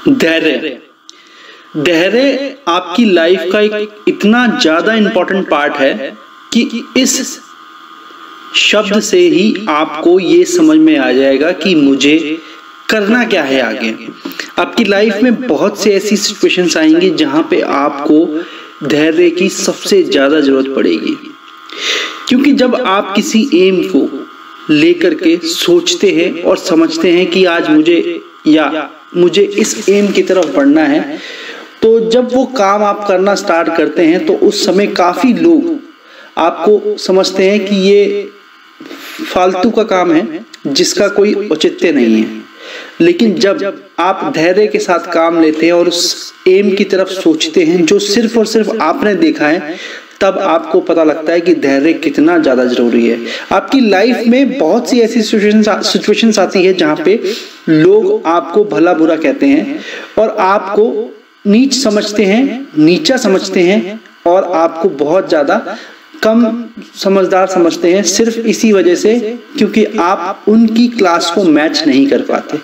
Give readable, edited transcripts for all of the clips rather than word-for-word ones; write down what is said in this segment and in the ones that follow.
धैर्य। धैर्य आपकी लाइफ का एक इतना ज्यादा इंपॉर्टेंट पार्ट है कि इस शब्द से ही आपको ये समझ में आ जाएगा कि मुझे करना क्या है आगे। आपकी लाइफ में बहुत से ऐसी सिचुएशंस आएंगी जहां पे आपको धैर्य की सबसे ज्यादा जरूरत पड़ेगी, क्योंकि जब आप किसी एम को लेकर के सोचते हैं और समझते हैं कि आज मुझे इस एम की तरफ बढ़ना है, तो जब वो काम आप करना स्टार्ट करते हैं तो उस समय काफी लोग आपको समझते हैं कि ये फालतू का काम है जिसका कोई औचित्य नहीं है। लेकिन जब आप धैर्य के साथ काम लेते हैं और उस एम की तरफ सोचते हैं जो सिर्फ और सिर्फ आपने देखा है, तब आपको पता लगता है कि धैर्य कितना ज्यादा जरूरी है। आपकी लाइफ में बहुत सी ऐसी सिचुएशंस आती है जहां पे लोग आपको भला बुरा कहते हैं और आपको नीच समझते हैं, नीचा समझते हैं और आपको बहुत ज्यादा कम समझदार समझते हैं, सिर्फ इसी वजह से क्योंकि आप उनकी क्लास को मैच नहीं कर पाते।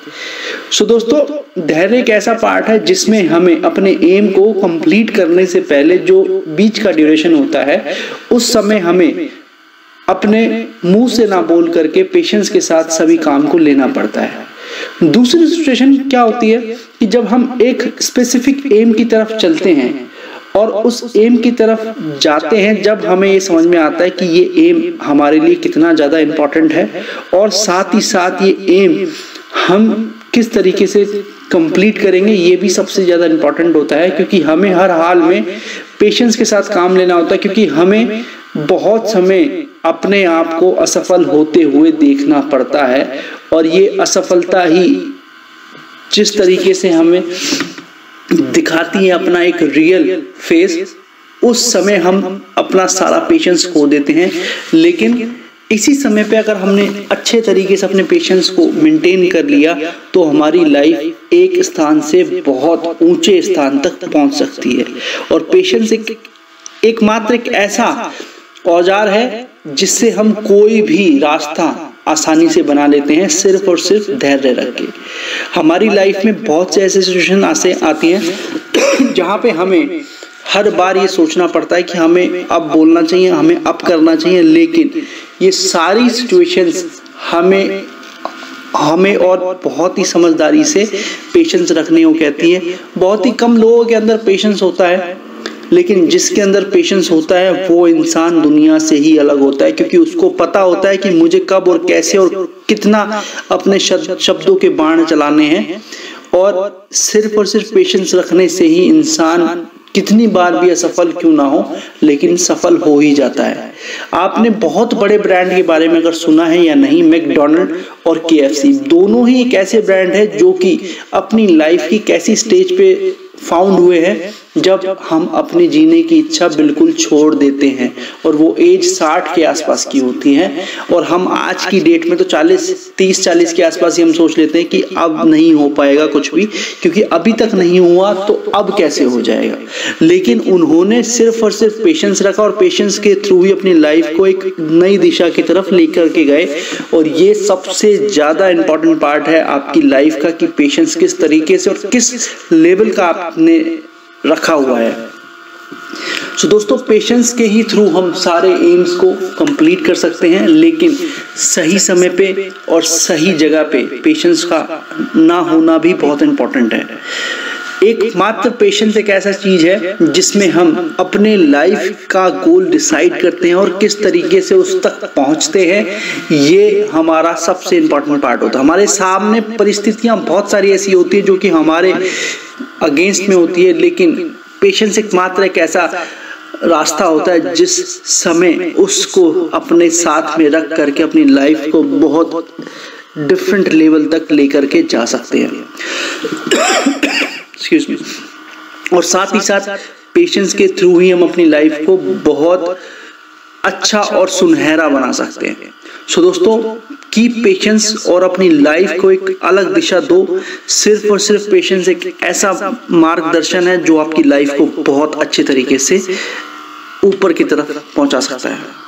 सो दोस्तों, धैर्य एक ऐसा पार्ट है जिसमें हमें अपने एम को कंप्लीट करने से पहले जो बीच का ड्यूरेशन होता है, उस समय हमें अपने मुंह से ना बोल करके पेशेंस के साथ सभी काम को लेना पड़ता है। दूसरी सिचुएशन क्या होती है कि जब हम एक स्पेसिफिक एम की तरफ चलते हैं और उस एम की तरफ जाते हैं, जब हमें ये समझ में आता है कि ये एम हमारे लिए कितना ज़्यादा इम्पोर्टेंट है और साथ ही साथ ये एम हम किस तरीके से कंप्लीट करेंगे, ये भी सबसे ज़्यादा इम्पोर्टेंट होता है, क्योंकि हमें हर हाल में पेशेंस के साथ काम लेना होता है, क्योंकि हमें बहुत समय अपने आप को असफल होते हुए देखना पड़ता है और ये असफलता ही जिस तरीके से हमें दिखाती है अपना एक रियल फेस, उस समय हम अपना सारा पेशेंस खो देते हैं। लेकिन इसी समय पे अगर हमने अच्छे तरीके से अपने पेशेंस को मेंटेन कर लिया तो हमारी लाइफ एक स्थान से बहुत ऊंचे स्थान तक पहुंच सकती है। और पेशेंस एकमात्र एक ऐसा औजार है जिससे हम कोई भी रास्ता आसानी से बना लेते हैं, सिर्फ और सिर्फ धैर्य रख के। हमारी लाइफ में बहुत से ऐसे सिचुएशन आती हैं जहाँ पे हमें हर बार ये सोचना पड़ता है कि हमें अब बोलना चाहिए, हमें अब करना चाहिए, लेकिन ये सारी सिचुएशंस हमें और बहुत ही समझदारी से पेशेंस रखने को कहती है। बहुत ही कम लोगों के अंदर पेशेंस होता है, लेकिन जिसके अंदर पेशेंस होता है वो इंसान दुनिया से ही अलग होता है, क्योंकि उसको पता होता है कि मुझे कब और कैसे और कितना अपने शब्दों के बाण चलाने हैं। और सिर्फ पेशेंस रखने से ही इंसान कितनी बार भी असफल क्यों ना हो, लेकिन सफल हो ही जाता है। आपने बहुत बड़े ब्रांड के बारे में अगर सुना है या नहीं, मैकडॉनल्ड और KFC दोनों ही एक ऐसे ब्रांड है जो कि अपनी लाइफ की कैसी स्टेज पे फाउंड हुए हैं जब हम अपनी जीने की इच्छा बिल्कुल छोड़ देते हैं और वो एज 60 के आसपास की होती है, और हम आज की डेट में तो 30-40 के आसपास ही हम सोच लेते हैं कि अब नहीं हो पाएगा कुछ भी, क्योंकि अभी तक नहीं हुआ तो अब कैसे हो जाएगा। लेकिन उन्होंने सिर्फ और सिर्फ पेशेंस रखा और पेशेंस के थ्रू ही अपनी लाइफ को एक नई दिशा की तरफ लेकर के गए। और ये सबसे ज्यादा इंपॉर्टेंट पार्ट है आपकी लाइफ का कि पेशेंस किस तरीके से और किस लेवल का आपने रखा हुआ है। सो दोस्तों, पेशेंस के ही थ्रू हम सारे एम्स को कंप्लीट कर सकते हैं, लेकिन सही समय पे और सही जगह पे पेशेंस का ना होना भी बहुत इंपॉर्टेंट है। एकमात्र पेशेंस एक ऐसा चीज है जिसमें हम अपने लाइफ का गोल डिसाइड करते हैं और किस तरीके से उस तक पहुंचते हैं, ये हमारा सबसे इंपॉर्टेंट पार्ट होता है। हमारे सामने परिस्थितियां बहुत सारी ऐसी होती है जो कि हमारे अगेंस्ट में होती है, लेकिन पेशेंस एकमात्र एक ऐसा रास्ता होता है जिस समय उसको अपने साथ में रख करके अपनी लाइफ को बहुत डिफरेंट लेवल तक लेकर के जा सकते हैं। Excuse me. और साथ ही साथ पेशेंस के थ्रू ही हम अपनी लाइफ को बहुत अच्छा और सुनहरा बना सकते हैं। सो दोस्तों, कीप पेशेंस और अपनी लाइफ को एक अलग दिशा दो। सिर्फ और सिर्फ पेशेंस एक ऐसा मार्गदर्शन है जो आपकी लाइफ को बहुत अच्छे तरीके से ऊपर की तरफ पहुंचा सकता है।